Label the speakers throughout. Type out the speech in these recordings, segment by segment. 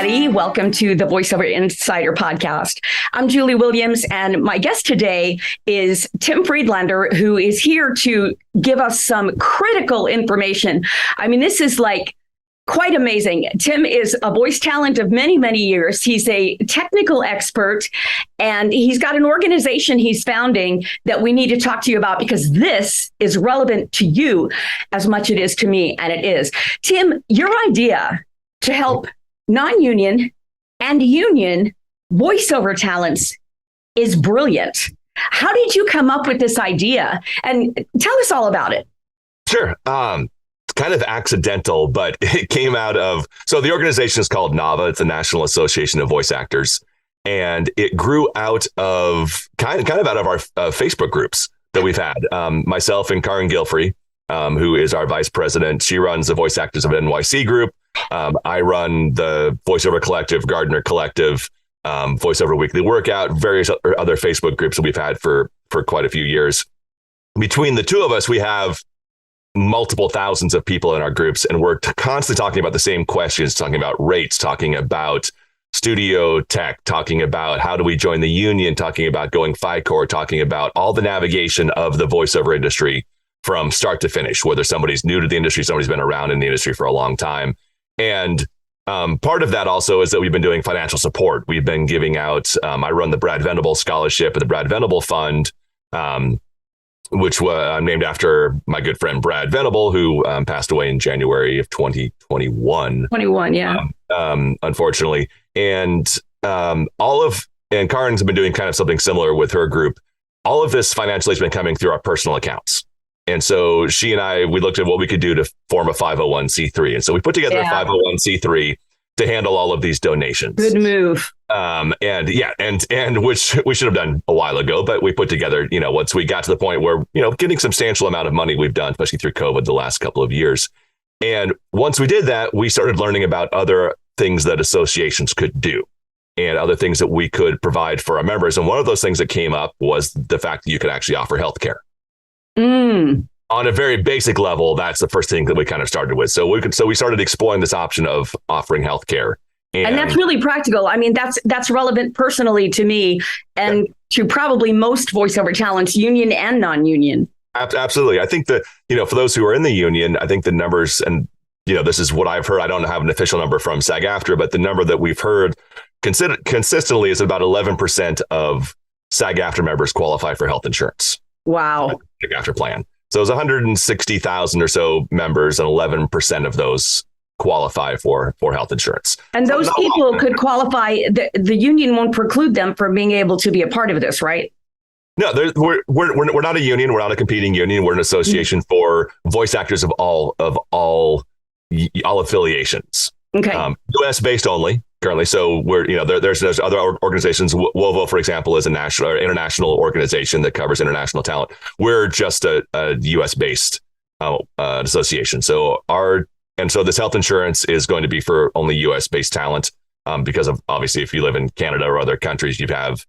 Speaker 1: everybody. Welcome to the VoiceOver Insider Podcast. I'm Julie Williams, and my guest today is Tim Friedlander, who is here to give us some critical information. I mean, this is like quite amazing. Tim is a voice talent of many, many years. He's a technical expert, and he's got an organization he's founding that we need to talk to you about because this is relevant to you as much as it is to me, and it is. Tim, your idea to help non-union and union voiceover talents is brilliant. How did you come up with this idea? And tell us all about it.
Speaker 2: Sure. It's kind of accidental, but it came out of, so the organization is called NAVA. It's the National Association of Voice Actors. And it grew out of kind of out of our Facebook groups that we've had. Myself and Karen Gilfrey, who is our vice president, she runs the Voice Actors of NYC group. I run the VoiceOver Collective, Gardner Collective, VoiceOver Weekly Workout, various other Facebook groups that we've had for quite a few years. Between the two of us, we have multiple thousands of people in our groups, and we're constantly talking about the same questions, talking about rates, talking about studio tech, talking about how do we join the union, talking about going FICOR, talking about all the navigation of the voiceover industry from start to finish, whether somebody's new to the industry, somebody's been around in the industry for a long time. And part of that also is that we've been doing financial support. We've been giving out, I run the Brad Venable Scholarship and the Brad Venable Fund, which was named after my good friend Brad Venable, who passed away in January of 2021. Unfortunately. And and Karen's been doing kind of something similar with her group. All of this financially has been coming through our personal accounts. And so she and I, we looked at what we could do to form a 501c3. And so we put together a 501c3 to handle all of these donations.
Speaker 1: Good move.
Speaker 2: And which we should have done a while ago, but we put together, once we got to the point where, getting substantial amount of money we've done, especially through COVID the last couple of years. And once we did that, we started learning about other things that associations could do and other things that we could provide for our members. And one of those things that came up was the fact that you could actually offer healthcare. On a very basic level, that's the first thing that we kind of started with. So we started exploring this option of offering healthcare.
Speaker 1: And that's really practical. I mean, that's relevant personally to me and to probably most voiceover talents, union and non-union.
Speaker 2: Absolutely. I think that, for those who are in the union, I think the numbers, and, this is what I've heard. I don't have an official number from SAG-AFTRA, but the number that we've heard consistently is about 11% of SAG-AFTRA members qualify for health insurance.
Speaker 1: Wow.
Speaker 2: SAG-AFTRA plan. So there's 160,000 or so members, and 11% of those qualify for health insurance.
Speaker 1: And those people could qualify. The union won't preclude them from being able to be a part of this, right?
Speaker 2: No, we're not a union. We're not a competing union. We're an association for voice actors of all affiliations.
Speaker 1: Okay.
Speaker 2: U.S. based only currently. So we're, there's other organizations. WOVO, for example, is a national or international organization that covers international talent. We're just a U.S. based association. So this health insurance is going to be for only U.S. based talent because of, obviously, if you live in Canada or other countries, you have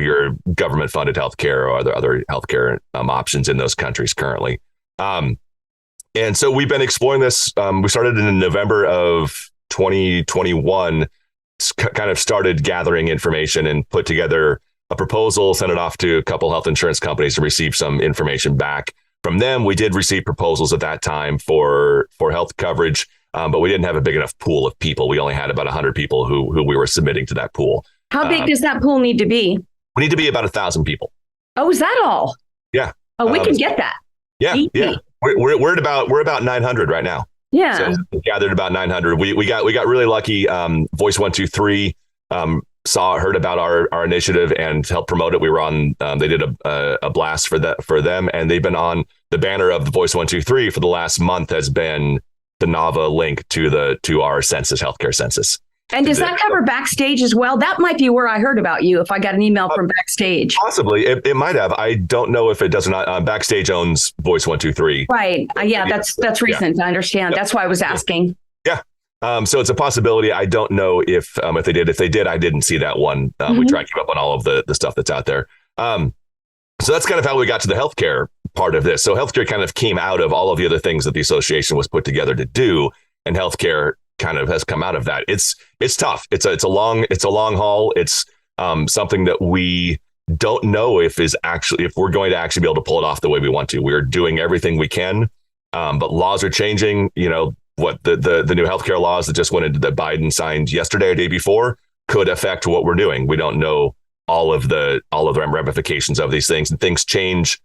Speaker 2: your government funded healthcare or other healthcare options in those countries currently. And so we've been exploring this. We started in November of 2021, kind of started gathering information and put together a proposal, sent it off to a couple health insurance companies to receive some information back from them. We did receive proposals at that time for health coverage, but we didn't have a big enough pool of people. We only had about 100 people who we were submitting to that pool.
Speaker 1: How big does that pool need to be?
Speaker 2: We need to be about 1,000 people.
Speaker 1: Oh, is that all?
Speaker 2: Yeah.
Speaker 1: Oh, we can get that.
Speaker 2: Yeah.
Speaker 1: Easy.
Speaker 2: Yeah. We're about 900 right now.
Speaker 1: Yeah.
Speaker 2: So we gathered about 900. We got really lucky. Voice 123 heard about our initiative and helped promote it. We were on. They did a blast for them, and they've been on the banner of the Voice 123 for the last month. Has been the NAVA link to our census, healthcare census.
Speaker 1: And does that cover Backstage as well? That might be where I heard about you, if I got an email from Backstage.
Speaker 2: Possibly. It might have. I don't know if it does or not. Backstage owns Voice 123.
Speaker 1: Right. Yeah, that's recent. Yeah. I understand. That's why I was asking.
Speaker 2: Yeah. So it's a possibility. I don't know if they did. If they did, I didn't see that one. We try to keep up on all of the stuff that's out there. So that's kind of how we got to the healthcare part of this. So healthcare kind of came out of all of the other things that the association was put together to do, and healthcare kind of has come out of that. It's tough. It's a long haul. It's something that we don't know if we're going to actually be able to pull it off the way we want to. We're doing everything we can, but laws are changing. What the new healthcare laws that just went into that Biden signed yesterday or day before could affect what we're doing. We don't know all of the ramifications of these things, and things change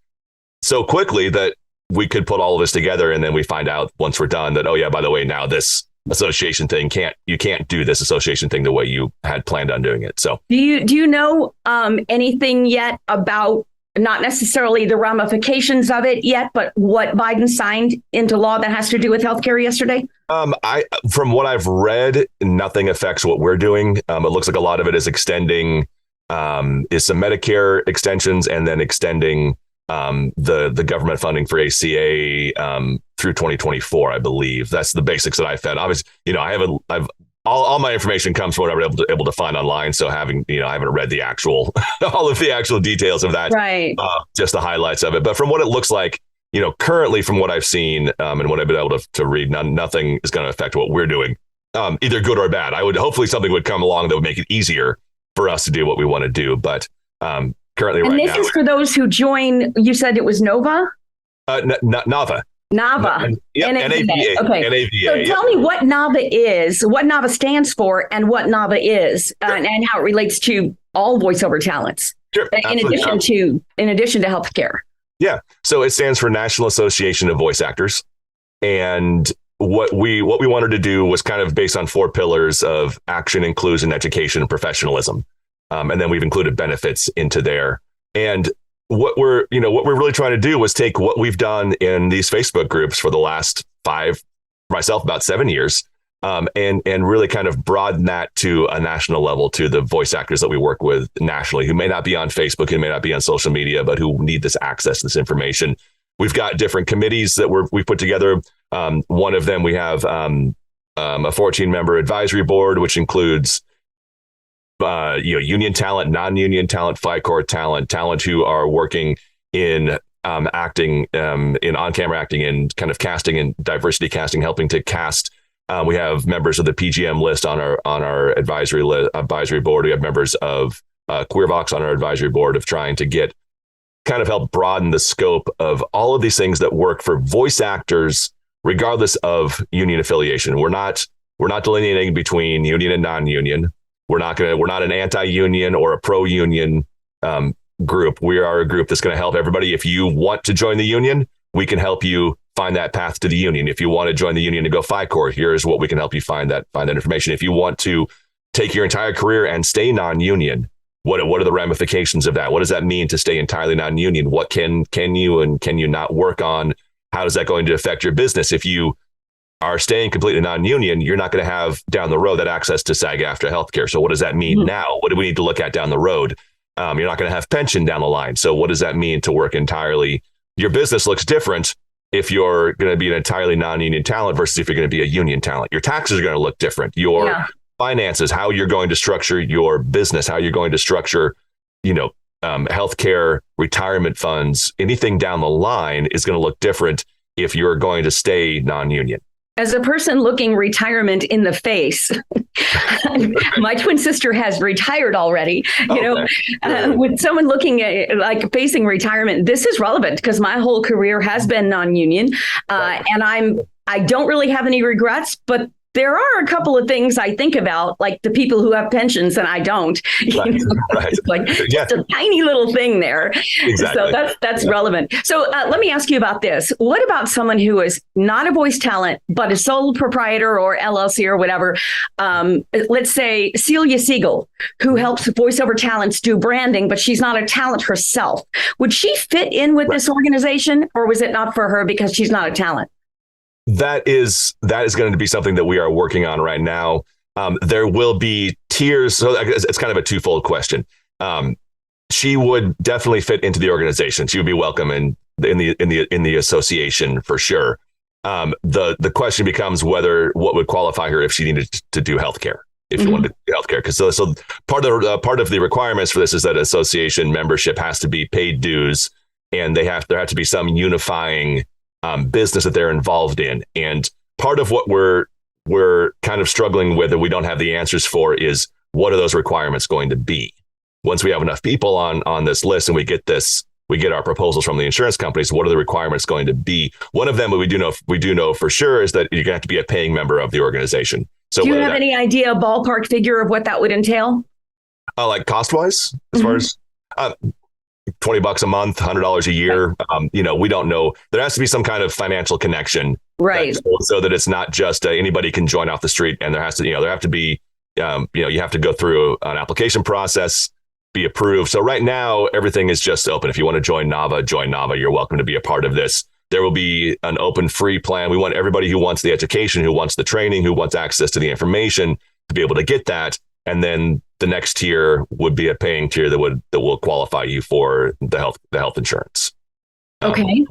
Speaker 2: so quickly that we could put all of this together, and then we find out once we're done that, oh yeah, by the way, now this association thing you can't do this association thing the way you had planned on doing it. So do
Speaker 1: you know anything yet about, not necessarily the ramifications of it yet, but what Biden signed into law that has to do with healthcare yesterday? From
Speaker 2: what I've read, nothing affects what we're doing. It looks like a lot of it is extending, is some Medicare extensions, and then extending the government funding for ACA through 2024, I believe. That's the basics that I fed. Obviously, I've all my information comes from what I was able to find online. So I haven't read the actual all of the actual details of that,
Speaker 1: right?
Speaker 2: Just the highlights of it. But from what it looks like, currently from what I've seen and what I've been able to read, nothing is going to affect what we're doing, either good or bad. Hopefully something would come along that would make it easier for us to do what we want to do. But currently,
Speaker 1: and this is for those who join. You said it was Nova.
Speaker 2: Nava.
Speaker 1: NAVA.
Speaker 2: NAVA.
Speaker 1: Okay.
Speaker 2: NAVA,
Speaker 1: so tell me what NAVA is, what NAVA stands for, and what NAVA is, sure. and how it relates to all voiceover talents.
Speaker 2: Sure.
Speaker 1: In addition to healthcare.
Speaker 2: Yeah. So it stands for National Association of Voice Actors. And what we wanted to do was kind of based on 4 pillars of action, inclusion, education, and professionalism. And then we've included benefits into there. And what we're really trying to do was take what we've done in these Facebook groups for the last 5, myself about 7 years, and really kind of broaden that to a national level to the voice actors that we work with nationally, who may not be on Facebook, who may not be on social media, but who need this access to this information. We've got different committees that we've put together. One of them, we have a 14-member advisory board, which includes union talent, non-union talent, FICOR talent who are working in acting, in on-camera acting, and kind of casting and diversity casting, helping to cast. We have members of the PGM list on our advisory board. We have members of QueerVox on our advisory board, of trying to help broaden the scope of all of these things that work for voice actors, regardless of union affiliation. We're not delineating between union and non-union. We're not an anti-union or a pro-union group. We are a group that's going to help everybody. If you want to join the union, we can help you find that path to the union. If you want to join the union and go FICOR, here's what we can help you find that information. If you want to take your entire career and stay non-union, what are the ramifications of that? What does that mean to stay entirely non-union? What can you and can you not work on? How is that going to affect your business? If you are staying completely non-union, you're not going to have down the road that access to SAG-AFTRA healthcare. So what does that mean now? What do we need to look at down the road? You're not going to have pension down the line. So what does that mean to work entirely? Your business looks different if you're going to be an entirely non-union talent versus if you're going to be a union talent. Your taxes are going to look different. Your finances, how you're going to structure your business, how you're going to structure, healthcare, retirement funds, anything down the line is going to look different if you're going to stay non-union.
Speaker 1: As a person looking retirement in the face, my twin sister has retired already. With someone looking at facing retirement, this is relevant because my whole career has been non-union, and I don't really have any regrets, but there are a couple of things I think about, like the people who have pensions and I don't. Just a tiny little thing there.
Speaker 2: Exactly.
Speaker 1: So that's relevant. So let me ask you about this. What about someone who is not a voice talent, but a sole proprietor or LLC or whatever? Let's say Celia Siegel, who helps voiceover talents do branding, but she's not a talent herself. Would she fit in with this organization, or was it not for her because she's not a talent?
Speaker 2: That is going to be something that we are working on right now. There will be tiers, so it's kind of a twofold question. She would definitely fit into the organization. She would be welcome in the association for sure. The question becomes what would qualify her if she needed to do healthcare. If you wanted to do healthcare, because so part of the requirements for this is that association membership has to be paid dues, and there have to be some unifying business that they're involved in. And part of what we're we're kind of struggling with and we don't have the answers for is what are those requirements going to be? Once we have enough people on this list and we get our proposals from the insurance companies, what are the requirements going to be? One of them we do know for sure is that you're going to have to be a paying member of the organization. So
Speaker 1: do you have any idea, ballpark figure of what that would entail?
Speaker 2: Like cost wise, as far as $20 a month, $100 a year. We don't know. There has to be some kind of financial connection,
Speaker 1: right?
Speaker 2: So that it's not just anybody can join off the street, and there have to be, you have to go through an application process, be approved. So right now, everything is just open. If you want to join Nava. You're welcome to be a part of this. There will be an open free plan. We want everybody who wants the education, who wants the training, who wants access to the information to be able to get that. And then the next tier would be a paying tier that will qualify you for the health insurance.
Speaker 1: Okay.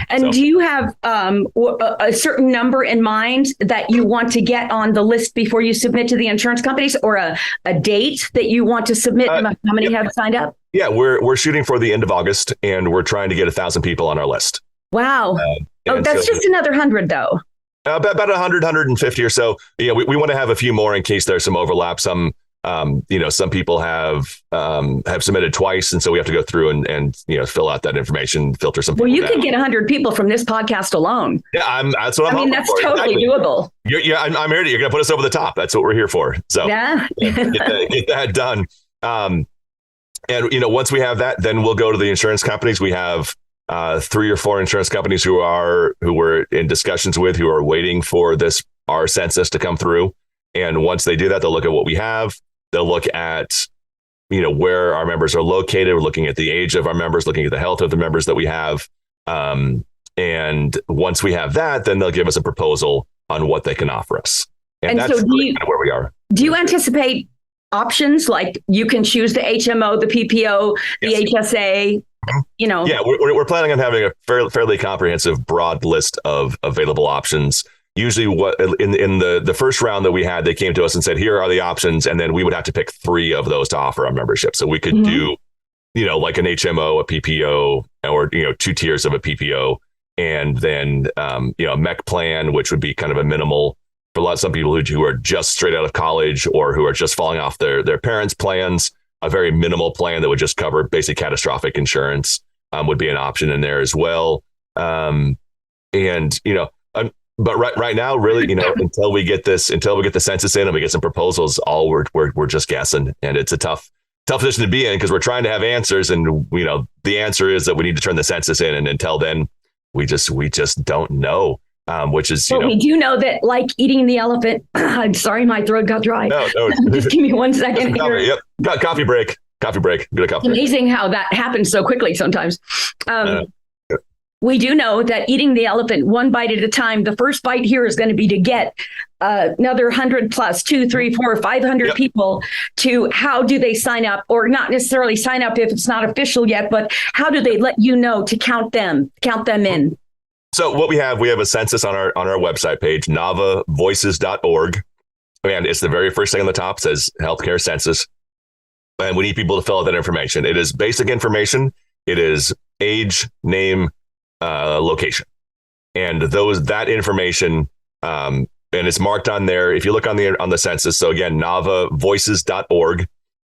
Speaker 1: And do you have a certain number in mind that you want to get on the list before you submit to the insurance companies, or a date that you want to submit? How many have signed up?
Speaker 2: Yeah, we're shooting for the end of August, and we're trying to get 1,000 people on our list.
Speaker 1: Wow. That's just another 100 though.
Speaker 2: About 100, 150 or so. We want to have a few more in case there's some overlap. Some people have submitted twice, and so we have to go through and fill out that information, filter some.
Speaker 1: Well, you could get 100 people from this podcast alone.
Speaker 2: Yeah, that's what I'm. I mean,
Speaker 1: that's totally doable.
Speaker 2: I'm here. You're going to put us over the top. That's what we're here for. So
Speaker 1: yeah,
Speaker 2: get that done. And once we have that, then we'll go to the insurance companies. We have 3 or 4 insurance companies who we're in discussions with, who are waiting for our census to come through. And once they do that, they'll look at what we have. They'll look at, where our members are located. We're looking at the age of our members, looking at the health of the members that we have. And once we have that, then they'll give us a proposal on what they can offer us. And that's really kind of where we are.
Speaker 1: Do you anticipate options like you can choose the HMO, the PPO, the HSA?
Speaker 2: Yeah, we're planning on having a fairly comprehensive, broad list of available options. Usually what in the first round that we had, they came to us and said, here are the options. And then we would have to pick 3 of those to offer our membership. So we could do, like an HMO, a PPO, or, 2 tiers of a PPO. And then, a MEC plan, which would be kind of a minimal for some people who are just straight out of college or who are just falling off their parents' plans. A very minimal plan that would just cover basic catastrophic insurance would be an option in there as well. But right now, really, until we get the census in and we get some proposals, we're just guessing, and it's a tough position to be in because we're trying to have answers, and the answer is that we need to turn the census in, and until then, we just don't know. Which is
Speaker 1: we do know that, like eating the elephant. I'm sorry, my throat got dry.
Speaker 2: No.
Speaker 1: Just give me 1 second here.
Speaker 2: Yep, got coffee break. Get a coffee.
Speaker 1: It's amazing how that happens so quickly sometimes. We do know that eating the elephant one bite at a time, the first bite here is going to be to get another 100 plus 2, 3, 4, 500 people to how do they sign up, or not necessarily sign up if it's not official yet, but how do they let you know to count them in?
Speaker 2: So what we have a census on our website page, navavoices.org. And it's the very first thing on the top, says healthcare census. And we need people to fill out that information. It is basic information. It is age, name, location, and that information, and it's marked on there. If you look on the census, so again, navavoices.org,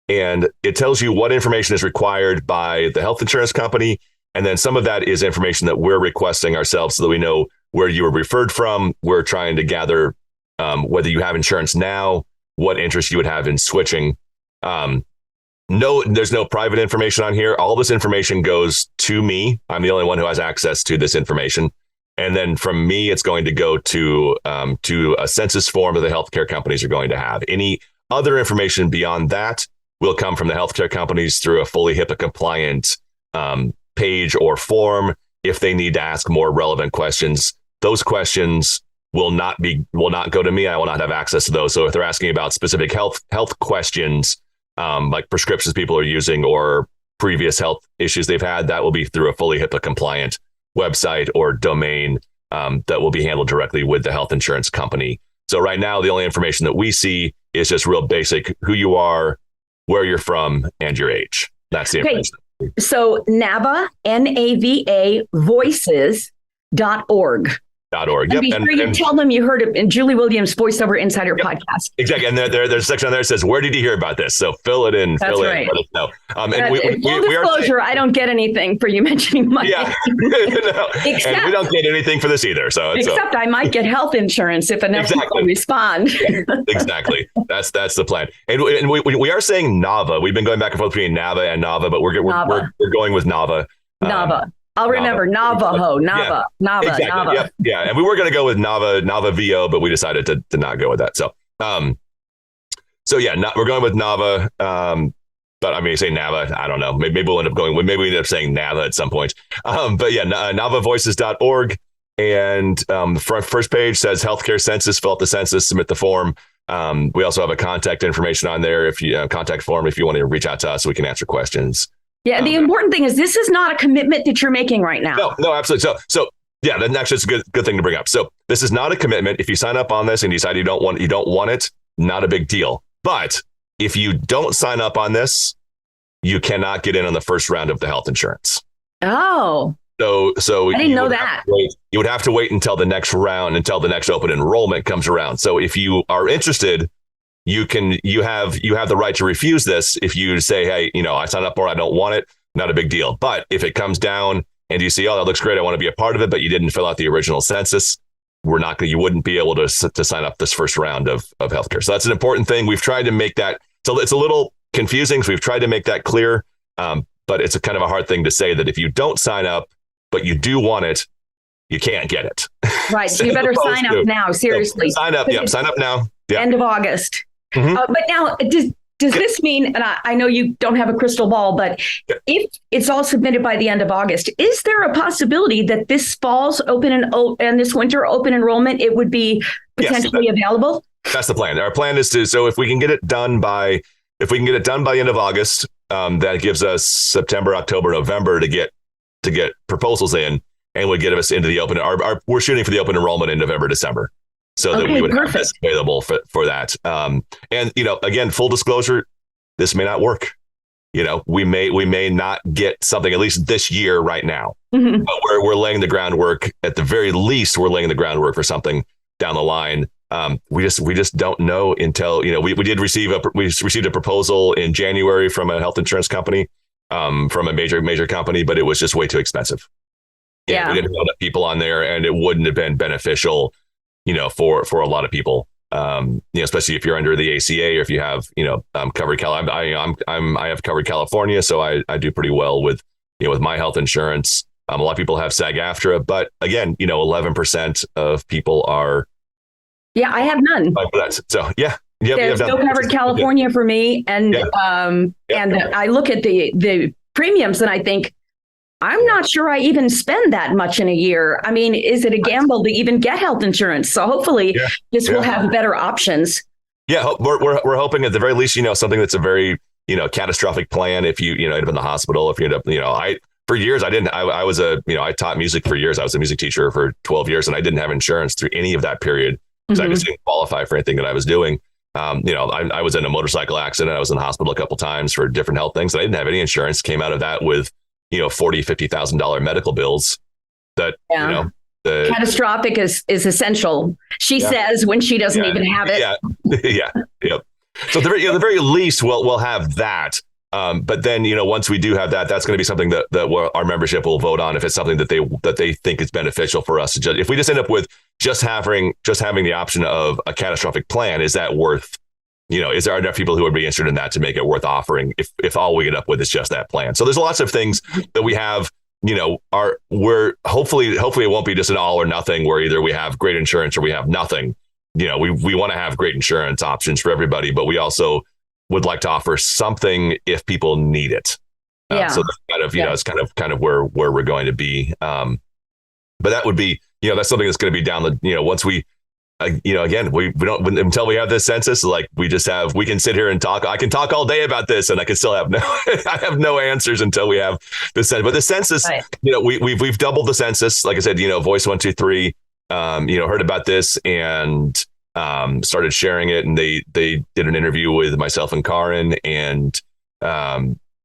Speaker 2: and it tells you what information is required by the health insurance company, and then some of that is information that we're requesting ourselves, so that we know where you were referred from. We're trying to gather whether you have insurance now, what interest you would have in switching. No, there's no private information on here. All this information goes to me. I'm the only one who has access to this information. And then from me, it's going to go to a census form that the healthcare companies are going to have. Any other information beyond that will come from the healthcare companies through a fully HIPAA compliant page or form. If they need to ask more relevant questions, those questions will not go to me. I will not have access to those. So if they're asking about specific health questions, like prescriptions people are using or previous health issues they've had, that will be through a fully HIPAA compliant website or domain that will be handled directly with the health insurance company. So right now, the only information that we see is just real basic: who you are, where you're from, and your age. That's the information.
Speaker 1: So NAVA, N-A-V-A, voices.org.
Speaker 2: .org.
Speaker 1: And
Speaker 2: Yep.
Speaker 1: be sure you tell them you heard it in Julie Williams' VoiceOver Insider podcast.
Speaker 2: Exactly. And there's a section on there that says, where did you hear about this? So fill it in.
Speaker 1: That's right.
Speaker 2: Let us know.
Speaker 1: And full disclosure, I don't get anything for you mentioning my
Speaker 2: name. Except, and we don't get anything for this either. So
Speaker 1: except I might get health insurance if enough people respond.
Speaker 2: Exactly. That's the plan. And we are saying Nava. We've been going back and forth between Nava and Nava, but we're going with Nava.
Speaker 1: Nava. I'll remember Navajo, Nava.
Speaker 2: Exactly.
Speaker 1: Nava.
Speaker 2: Yep. Yeah. And we were going to go with Nava VO, but we decided to not go with that. So, we're going with Nava. But I mean, say Nava, I don't know. Maybe we'll end up going with, maybe we end up saying Nava at some point. NavaVoices.org. And the first page says healthcare census, fill out the census, submit the form. We also have a contact information on there. If you contact form, if you want to reach out to us, we can answer questions.
Speaker 1: Yeah, the important thing is this is not a commitment that you're making right now.
Speaker 2: No, absolutely. So yeah, then actually it's a good thing to bring up. So this is not a commitment. If you sign up on this and you decide you don't want it, not a big deal. But if you don't sign up on this, you cannot get in on the first round of the health insurance.
Speaker 1: Oh.
Speaker 2: So
Speaker 1: I didn't know that.
Speaker 2: You would have to wait until the next round, until the next open enrollment comes around. So if you are interested, you have the right to refuse this. If you say, hey, I signed up for it, I don't want it, not a big deal. But if it comes down and you see, oh, that looks great, I want to be a part of it, but you didn't fill out the original census, you wouldn't be able to sign up this first round of healthcare. So that's an important thing. We've tried to make that, so it's a little confusing. So we've tried to make that clear. But it's a kind of a hard thing to say that if you don't sign up, but you do want it, you can't get it.
Speaker 1: Right. So you better sign up now. Seriously.
Speaker 2: So sign up. Yep. Sign up now. Yep.
Speaker 1: End of August.
Speaker 2: Mm-hmm.
Speaker 1: But now, does this mean, and I know you don't have a crystal ball, but if it's all submitted by the end of August, is there a possibility that this fall's open and this winter open enrollment, it would be potentially available?
Speaker 2: That's the plan. Our plan is so if we can get it done by the end of August, that gives us September, October, November to get proposals in, and would get us into the open. We're shooting for the open enrollment in November, December. So that we would have this available for that. And, again, full disclosure, this may not work. We may not get something, at least this year right now. Mm-hmm. But we're laying the groundwork. At the very least, we're laying the groundwork for something down the line. We just don't know until, we received a proposal in January from a health insurance company, from a major company, but it was just way too expensive. Yeah. We didn't have enough people on there, and it wouldn't have been beneficial for a lot of people, especially if you're under the ACA or if you have, covered I have covered California, so I do pretty well with my health insurance. A lot of people have SAG-AFTRA, but again, 11% of people are.
Speaker 1: Yeah, I have none.
Speaker 2: So yeah.
Speaker 1: There's no covered California for me, and and I look at the premiums and I think, I'm not sure I even spend that much in a year. I mean, is it a gamble to even get health insurance? So hopefully this will have better options. Yeah,
Speaker 2: we're hoping at the very least, something that's a very, catastrophic plan. If you, end up in the hospital, if you end up, for years, I taught music for years. I was a music teacher for 12 years, and I didn't have insurance through any of that period. So I just didn't qualify for anything that I was doing. I was in a motorcycle accident. I was in the hospital a couple of times for different health things. And I didn't have any insurance. Came out of that with $40,000-$50,000 medical bills that, the
Speaker 1: catastrophic is essential. She says when she doesn't even have it.
Speaker 2: Yep. So the very least we'll have that. But then, once we do have that, that's going to be something that our membership will vote on if it's something that they think is beneficial for us. If we just end up with just having the option of a catastrophic plan, is that worth? Is there enough people who would be interested in that to make it worth offering if all we get up with is just that plan? So there's lots of things that we have, we're hopefully it won't be just an all or nothing where either we have great insurance or we have nothing. We want to have great insurance options for everybody, but we also would like to offer something if people need it. So that's kind of, it's kind of where we're going to be. But that would be, that's something that's going to be down the, once we, again, we don't, until we have this census, we can sit here and talk. I can talk all day about this and I can still have I have no answers until we have the census. But the census, right. We've doubled the census. Like I said, Voice 123, heard about this and started sharing it. And they did an interview with myself and Karin. And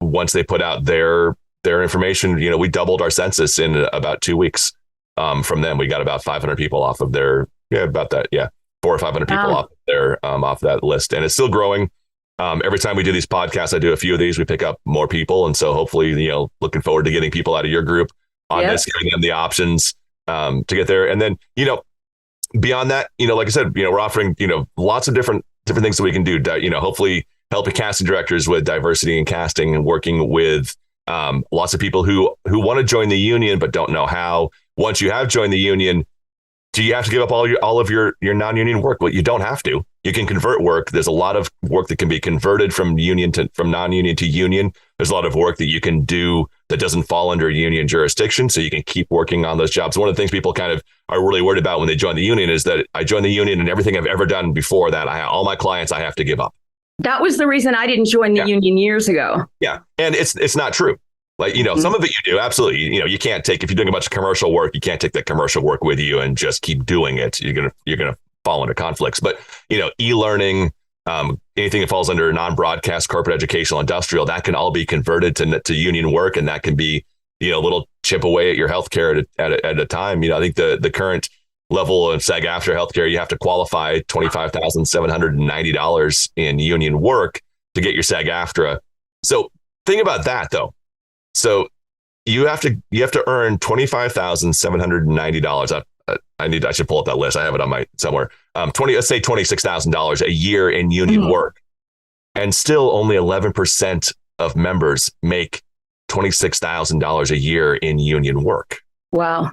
Speaker 2: once they put out their information, we doubled our census in about 2 weeks. from them. We got about 500 people off of their, about that. Yeah. 400 or 500 people off there, off that list. And it's still growing. Every time we do these podcasts, I do a few of these, we pick up more people. And so hopefully, looking forward to getting people out of your group on this, giving them the options to get there. And then, beyond that, like I said, we're offering, lots of different things that we can do, hopefully helping casting directors with diversity in casting and working with lots of people who want to join the union, but don't know how. Once you have joined the union, do you have to give up all of your non-union work? Well, you don't have to. You can convert work. There's a lot of work that can be converted from non-union to union. There's a lot of work that you can do that doesn't fall under union jurisdiction, so you can keep working on those jobs. One of the things people kind of are really worried about when they join the union is that I joined the union and everything I've ever done before that, all my clients I have to give up.
Speaker 1: That was the reason I didn't join the union years ago. Yeah,
Speaker 2: and it's not true. Like, some of it you do. Absolutely. You can't take, if you're doing a bunch of commercial work, you can't take that commercial work with you and just keep doing it. You're going to fall into conflicts. But, e-learning, anything that falls under non-broadcast, corporate, educational, industrial, that can all be converted to union work. And that can be, a little chip away at your healthcare at a time. I think the current level of SAG-AFTRA healthcare, you have to qualify $25,790 in union work to get your SAG-AFTRA. So think about that, though. So you have to earn $25,790. I should pull up that list. I have it on my somewhere. Let's say $26,000 a year in union work, and still only 11% of members make $26,000 a year in union work.
Speaker 1: Wow.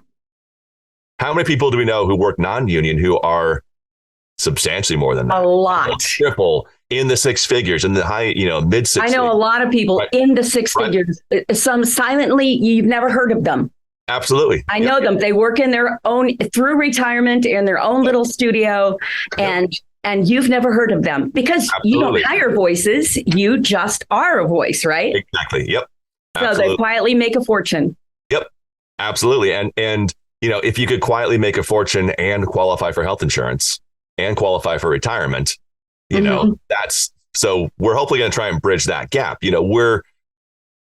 Speaker 2: How many people do we know who work non-union who are substantially more than that?
Speaker 1: A lot.
Speaker 2: Triple. In the six figures, in the high, mid six.
Speaker 1: I know a lot of people in the six figures. Some silently, you've never heard of them.
Speaker 2: Absolutely.
Speaker 1: I know them. They work in their own, through retirement, in their own little studio, and you've never heard of them because you don't hire voices. You just are a voice, right?
Speaker 2: Exactly. Yep.
Speaker 1: So they quietly make a fortune.
Speaker 2: Yep. Absolutely. And if you could quietly make a fortune and qualify for health insurance and qualify for retirement, that's, so we're hopefully going to try and bridge that gap. We're,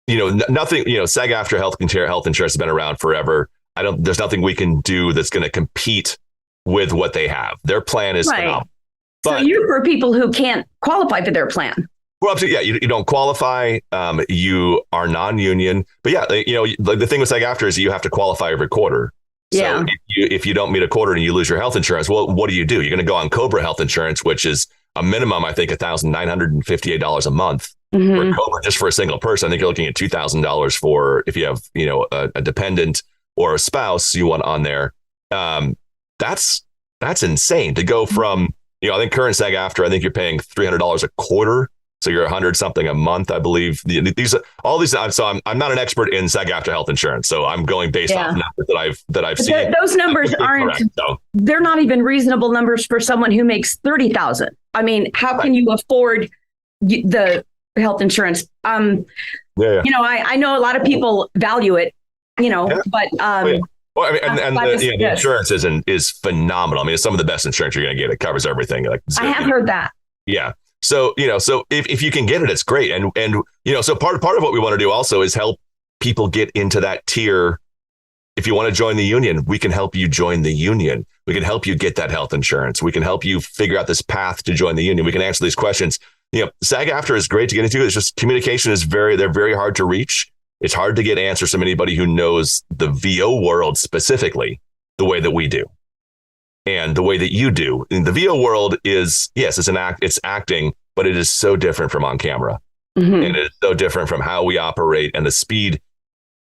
Speaker 2: nothing, SAG-AFTRA health insurance has been around forever. There's nothing we can do that's going to compete with what they have. Their plan is phenomenal.
Speaker 1: But, so you're for people who can't qualify for their plan.
Speaker 2: Well, absolutely, yeah, you don't qualify. You are non-union, but the thing with SAG-AFTRA is you have to qualify every quarter. So if you don't meet a quarter and you lose your health insurance, well, what do? You're going to go on COBRA health insurance, which is a minimum, I think, $1,958 a month for COBRA, just for a single person. I think you're looking at $2,000 for if you have, a dependent or a spouse you want on there. That's insane to go from, I think current SAG-AFTRA, I think you're paying $300 a quarter. So you're $100 something a month, I believe. All these. So I'm not an expert in SAG-AFTRA health insurance, so I'm going based off numbers that I've seen.
Speaker 1: Those numbers aren't. Correct, so. They're not even reasonable numbers for someone who makes $30,000. I mean, how can you afford the health insurance? I know a lot of people value it, but.
Speaker 2: Well, I mean, and the insurance is phenomenal. I mean, it's some of the best insurance you're going to get. It covers everything.
Speaker 1: I have heard that.
Speaker 2: Yeah. So, so if you can get it, it's great. And so part of what we want to do also is help people get into that tier. If you want to join the union, we can help you join the union. We can help you get that health insurance. We can help you figure out this path to join the union. We can answer these questions. SAG-AFTRA is great to get into. It's just communication they're very hard to reach. It's hard to get answers from anybody who knows the VO world specifically the way that we do. And the way that you do. In the VO world is, yes, it's acting, but it is so different from on camera. And it is so different from how we operate and the speed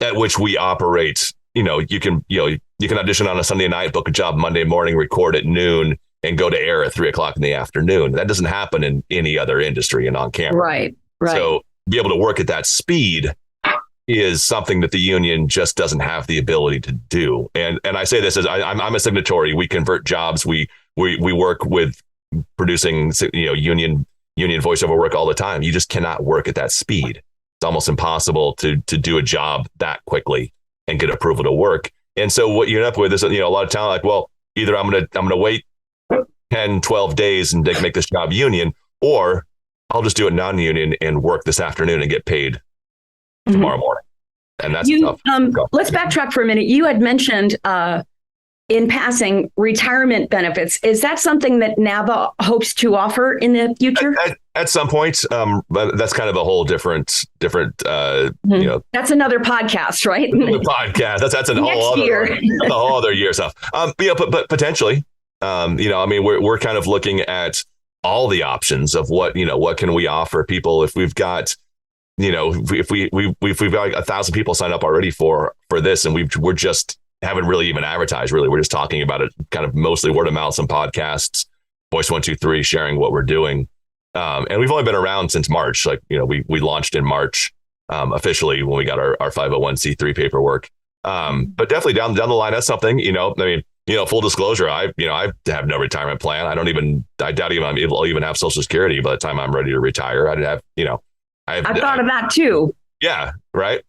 Speaker 2: at which we operate. You can audition on a Sunday night, book a job Monday morning, record at noon, and go to air at 3:00 in the afternoon. That doesn't happen in any other industry and on camera.
Speaker 1: Right.
Speaker 2: So be able to work at that speed is something that the union just doesn't have the ability to do. And I say this as I'm a signatory. We convert jobs. We work with producing, union voiceover work all the time. You just cannot work at that speed. It's almost impossible to do a job that quickly and get approval to work. And so what you end up with is, a lot of talent like, well, either I'm going to wait 10, 12 days and make this job union, or I'll just do it non-union and work this afternoon and get paid tomorrow morning. And that's tough.
Speaker 1: Let's backtrack for a minute. You had mentioned in passing, retirement benefits. Is that something that NAVA hopes to offer in the future?
Speaker 2: At some point, but that's kind of a whole different.
Speaker 1: That's another podcast, right?
Speaker 2: Another podcast. That's a whole other year stuff. But potentially, we're kind of looking at all the options of what can we offer people if we've got, if we've got 1,000 people sign up already for this, and we're just haven't really even advertised. Really, we're just talking about it, kind of mostly word of mouth, some podcasts, Voice 123, sharing what we're doing. And we've only been around since March. We launched in March officially when we got our 501c3 paperwork. But definitely down the line, that's something. Full disclosure, I have no retirement plan. I doubt even I'll even have Social Security by the time I'm ready to retire. I'd have, I
Speaker 1: thought of that too.
Speaker 2: Yeah, right.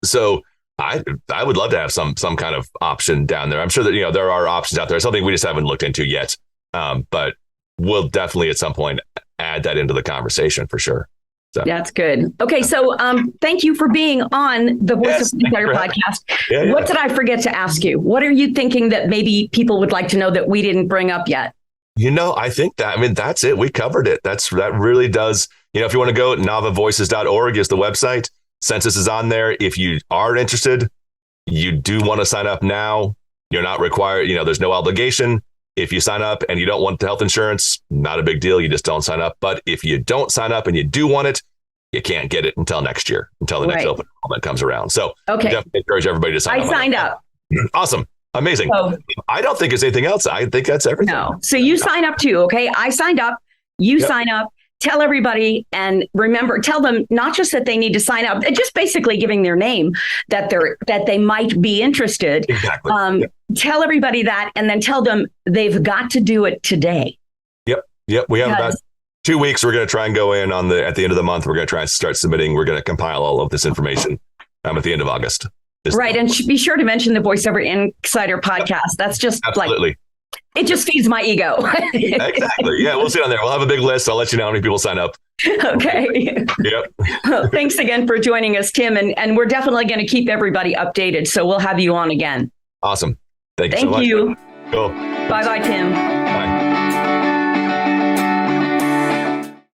Speaker 2: So I would love to have some kind of option down there. I'm sure that there are options out there. Something we just haven't looked into yet. But we'll definitely at some point add that into the conversation for sure. So.
Speaker 1: That's good. Okay, so thank you for being on the Voice of Insider podcast. Yeah. What did I forget to ask you? What are you thinking that maybe people would like to know that we didn't bring up yet?
Speaker 2: I think that's it. We covered it. That really does. If you want to go, navavoices.org is the website. Census is on there. If you are interested, you do want to sign up now. You're not required. There's no obligation. If you sign up and you don't want the health insurance, not a big deal. You just don't sign up. But if you don't sign up and you do want it, you can't get it until next year, until the next open enrollment comes around. So definitely encourage everybody to sign up.
Speaker 1: I signed up.
Speaker 2: Awesome. Amazing. So, I don't think it's anything else. I think that's everything.
Speaker 1: No. So you sign up too. Okay. I signed up. You sign up. Tell everybody, and remember, tell them not just that they need to sign up, just basically giving their name that they might be interested.
Speaker 2: Exactly.
Speaker 1: Tell everybody that, and then tell them they've got to do it today.
Speaker 2: Yep. We have about 2 weeks. We're going to try and go in at the end of the month. We're going to try and start submitting. We're going to compile all of this information at the end of August.
Speaker 1: Right. And be sure to mention the VoiceOver Insider podcast. That's just
Speaker 2: absolutely.
Speaker 1: It just feeds my ego.
Speaker 2: Exactly. Yeah, we'll see on there. We'll have a big list. I'll let you know how many people sign up.
Speaker 1: Okay.
Speaker 2: Yep.
Speaker 1: Well, thanks again for joining us, Tim. And we're definitely going to keep everybody updated. So we'll have you on again.
Speaker 2: Awesome. Thank you so much.
Speaker 1: Thank you.
Speaker 2: Cool.
Speaker 1: Bye-bye, Tim.
Speaker 2: Bye.